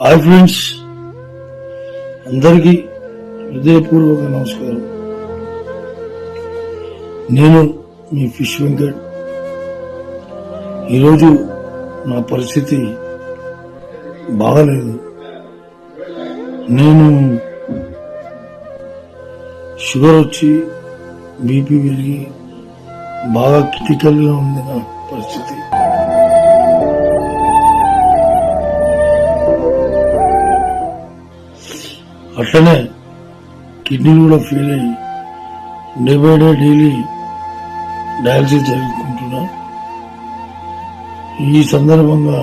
Hi friends, అందరికీ హృదయపూర్వక నమస్కారం. నేను మీ ఫిష్ వెంకట్. ఈరోజు నా పరిస్థితి బాగలేదు. నేను షుగర్ వచ్చి బీపీ పెరిగి బాగా క్రిటికల్గా ఉంది నా పరిస్థితి. అట్లనే కిడ్నీలు కూడా ఫెయిల్ అయ్యి day by day daily dialysis జరుపుకుంటున్నా. ఈ సందర్భంగా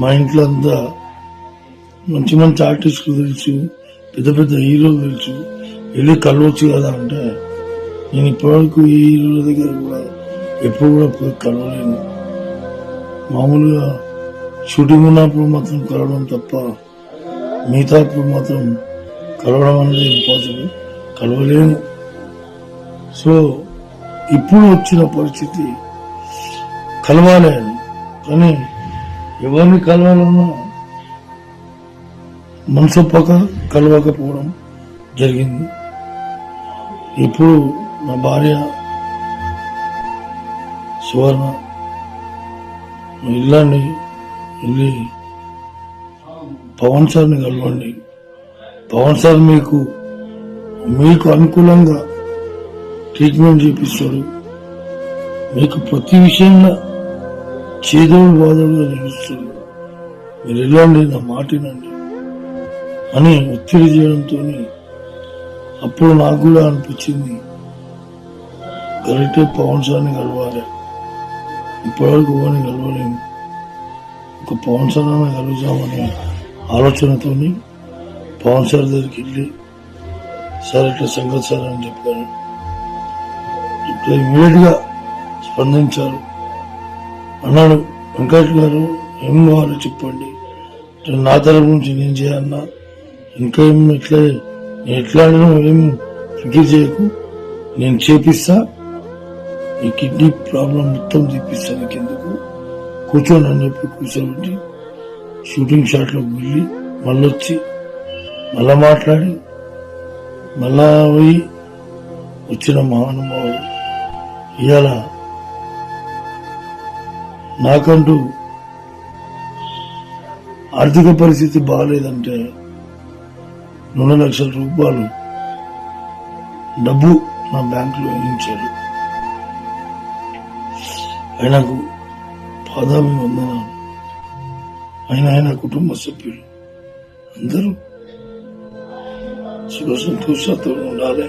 మా ఇంట్లో అంతా మంచి మంచి ఆర్టిస్టులు తెలుసు, పెద్ద పెద్ద హీరోలు తెలుసు, వెళ్ళి కలవచ్చు కదా అంటే నేను ఇప్పటివరకు ఈ హీరోల దగ్గర కూడా ఎప్పుడు కూడా పోయి కలవలేను. మామూలుగా షూటింగ్ ఉన్నప్పుడు మాత్రం కలవడం తప్ప మిగతాప్పుడు మాత్రం కలవడం అనేది ఇంపాసిబుల్, కలవలేను. సో ఇప్పుడు వచ్చిన పరిస్థితి కలవాలి అని, కానీ ఎవరిని కలవాలన్నా మనసొప్పక కలవకపోవడం జరిగింది. ఇప్పుడు నా భార్య సువర్ణ వెళ్ళండి, వెళ్ళి పవన్ సార్ని కలవండి, పవన్ సార్ మీకు అనుకూలంగా ట్రీట్మెంట్ చేపిస్తాడు, మీకు ప్రతి విషయంలో చేదోడు వాదోడుగా నిలుస్తాడు, మీరు వెళ్ళండి, నా మాటినండి అని ఒత్తిడి చేయడంతో అప్పుడు నాకు కూడా అనిపించింది కరెక్టే పవన్ సార్ని కలవాలి. ఇప్పటివరకు ఎవరిని కలవలేము, ఒక పవన్ సార్ అన్న కలుగుతామనే ఆలోచనతో పవన్ సార్ దగ్గరికి వెళ్ళి సార్ ఇట్లా సంగతి సార్ అని చెప్పాను. ఇప్పుడు ఇమీడియట్ గా స్పందించారు. అన్నాడు, వెంకట్ గారు ఏం కావాలో చెప్పండి, నా తరపు నుంచి నేను చేయాలన్నా, ఇంకా ఏం ఎట్లా ఏం ఫికిర్ చేయకు, నేను చేపిస్తా, ఈ కిడ్నీ ప్రాబ్లం మొత్తం తీపిస్తాను, నీకెందుకు కూర్చోండి అని చెప్పి కూర్చోబెట్టి షూటింగ్ షాట్ లోకి వెళ్ళి మళ్ళొచ్చి మళ్ళా మాట్లాడి మళ్ళా పోయి వచ్చిన మహానుభావుడు. ఇవాళ నాకంటూ ఆర్థిక పరిస్థితి బాగాలేదంటే 2 లక్షల రూపాయలు డబ్బు నా బ్యాంకులో వేయించాడు. ఆయనకు పాదాభివందనాలు. ఆయన కుటుంబ సభ్యులు అందరూ సుఖ సంతోషాలతో ఉండాలి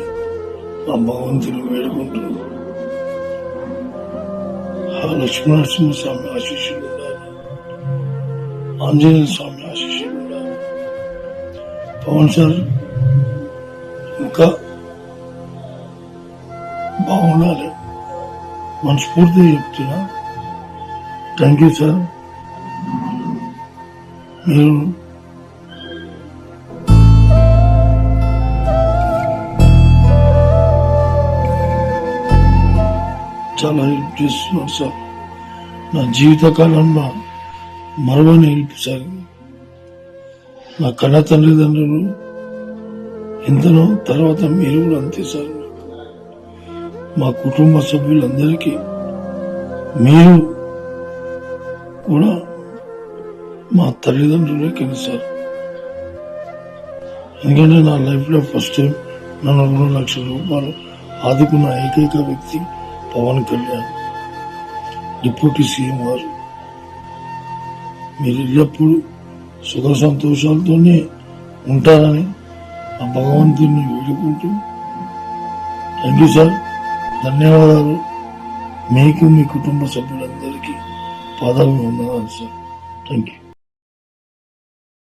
ఆ భగవంతుని వేడుకుంటూ ఆ లక్ష్మీనరసింహస్వామి ఆశీస్సులు ఉండాలి, ఆంజనేయ స్వామి ఆశీస్సులు ఉండాలి. పవన్ సార్ ఇంకా బాగుండాలి మనస్ఫూర్తిగా చెప్తున్నా. Thank you sir. మీరు చాలా హెల్ప్ చేస్తున్నారు సార్. నా జీవితకాలంలో మరవని హెల్ప్ సార్. నా కన్న తల్లిదండ్రులు ఎంతనో, తర్వాత మీరు కూడా అంతే సార్. మా కుటుంబ సభ్యులందరికీ మీరు కూడా మా తల్లిదండ్రులే కింద సార్. ఎందుకంటే నా లైఫ్ లో ఫస్ట్ టైం నన్ను 2 లక్షల రూపాయలు ఆదుకున్న ఏకైక వ్యక్తి పవన్ కళ్యాణ్, డిప్యూటీ సీఎం గారు. మీరు ఎల్లప్పుడూ సుఖ సంతోషాలతోనే ఉంటారని ఆ భగవంతుని వేడుకుంటూ థ్యాంక్ యూ సార్. ధన్యవాదాలు. మీకు మీ కుటుంబ సభ్యులందరికీ పాదాభివందనాలు సార్. Thank you.